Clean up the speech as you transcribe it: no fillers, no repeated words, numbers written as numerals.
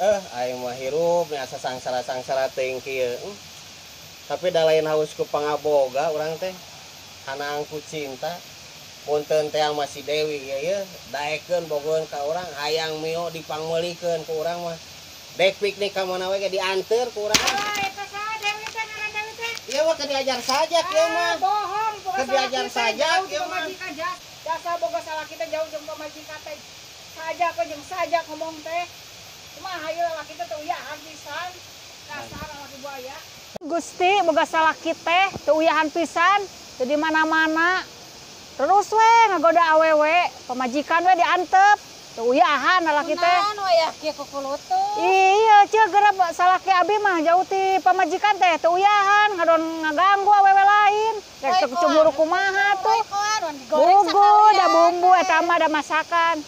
Aing mah hirup nya asa sangsara-sangsara teuing kieu. Tapi da lain haus ku pangaboga urang teh. Kana angku cinta. Punten teh masih Dewi ya daekeun bogohan ka urang hayang mio dipangmeulikeun ku urang mah. Dek piknik ka mana we dianteur ku urang. Eta saha Dewi teh ngaran Dewi teh? Ieu mah keur diajar sajak ieu mah. Bohong, Keur diajar sajak ieu mah. Jasa boga salah kita jauh jeung pamajikan teh. Sajak we jeung sajak ngomong teh. Kumaha ieu lalaki teh teu uyahan pisan. Dasar lalaki buaya. Gusti boga salah teh teu uyahan pisan, teu di mana-mana. Terus we ngagoda awewe, pamajikan we diantep. Teu uyahan lalaki teh. Kunaon we ya kieu kukulutuh. Iya, ceuk geura salaki abi mah jauh ti pamajikan teh teu uyahan, ngadon ngaganggu awewe lain. Rek teu cemburu kumaha tuh. Bugu da bumbu eta mah da masakan.